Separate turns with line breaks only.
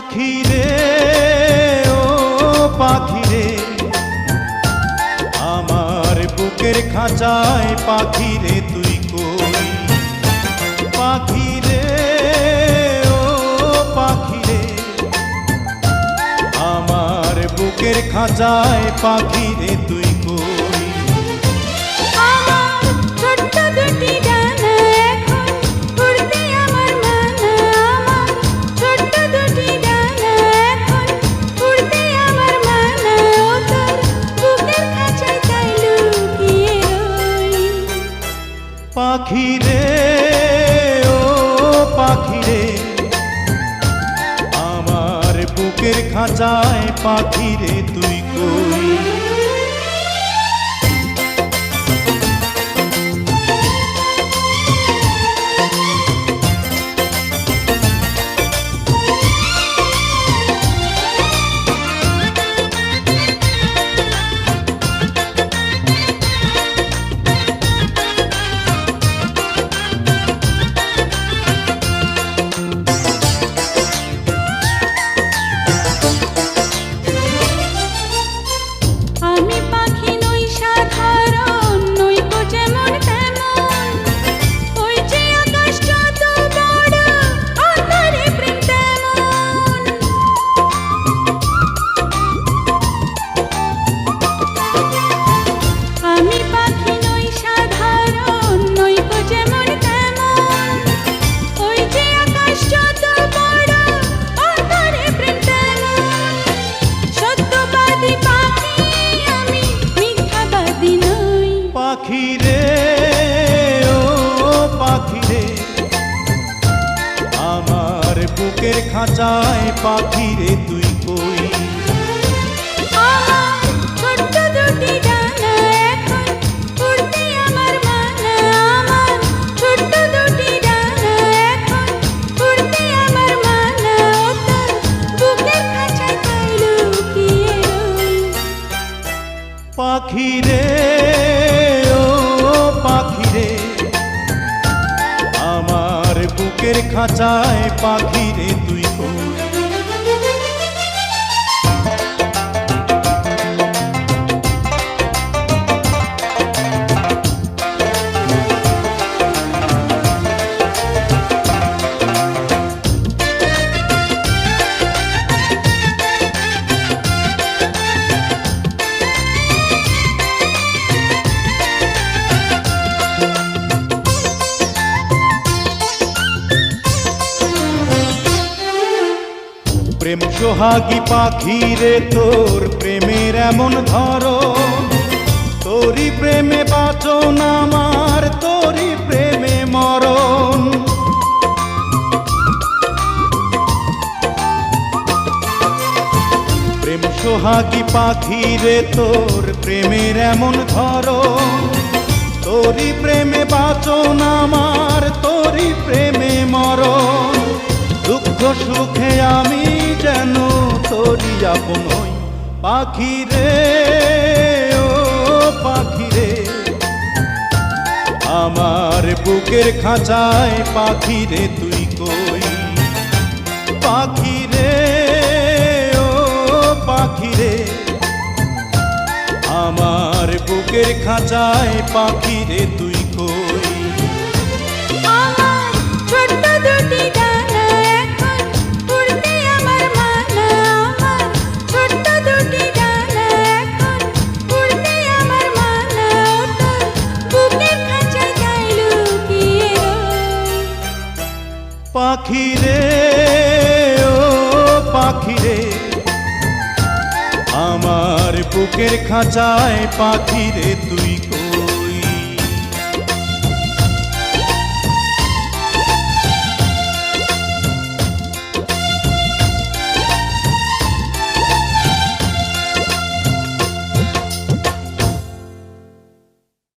পাখি রে ও পাখি রে, আমার বুকের খাঁচায় পাখি রে তুই কই। পাখি রে ও পাখি রে, আমার বুকের খাঁচায় পাখি রে তুই কই।
আমার ছোট্ট দুটি ডানা এখন উড়তে আমার মানা, আমার ছোট্ট দুটি ডানা এখন উড়তে আমার মানা, ও তোর বুকের খাঁচায় তাই লুকিয়ে রই।
পাখি রে ও পাখি রে, আমার বুকের খাঁচায় পাখি রে তুই কই।
আমি পাখি নই সাধারণ, নই তো যেমন তেমন, ওই যে আকাশ যত বড় অন্তরে প্রেম তেমন। আমি পাখি নই সাধারণ, নই তো যেমন তেমন, ওই যে আকাশ যত বড় অন্তরে প্রেম তেমন। সত্যবাদী পাখি আমি, মিথ্যাবাদী নই।
পাখি রে ও পাখি রে, আমার বুকের খাঁচায় পাখি রে তুই কই।
আমার ছোট্ট দুটি ডানা এখন উড়তে আমার মানা, আমার ছোট্ট দুটি ডানা এখন উড়তে আমার মানা, ও তোর বুকের খাঁচায় তাই লুকিয়ে রই।
পাখি রে ও পাখি রে, আমার বুকের খাঁচায় পাখি রে তুই কই। প্রেম সোহাগী পাখি রে, তোর প্রেমের এমন ধরন, তোরই প্রেমে বাঁচন আমার, তোরই প্রেমে মরণ। প্রেম সোহাগী পাখি রে, তোর প্রেমের এমন ধরন, তোরই প্রেমে বাঁচন আমার, তোরই প্রেমে মরণ। দুঃখ সুখে আমি যেন তোরই আপন হই। পাখি রে ও পাখি রে, আমার বুকের খাঁচায় পাখি রে তুই কই। পাখি রে ও পাখি রে, আমার বুকের খাঁচায় পাখি রে তুই কই।
আমার ছোট্ট দুটি ডানা এখন উড়তে আমার মানা, আমার ছোট্ট দুটি ডানা এখন উড়তে আমার মানা, ও তোর বুকের খাঁচায় তাই লুকিয়ে রই।
পাখি রে ও পাখি রে, আমার বুকের খাঁচায় পাখি রে তুই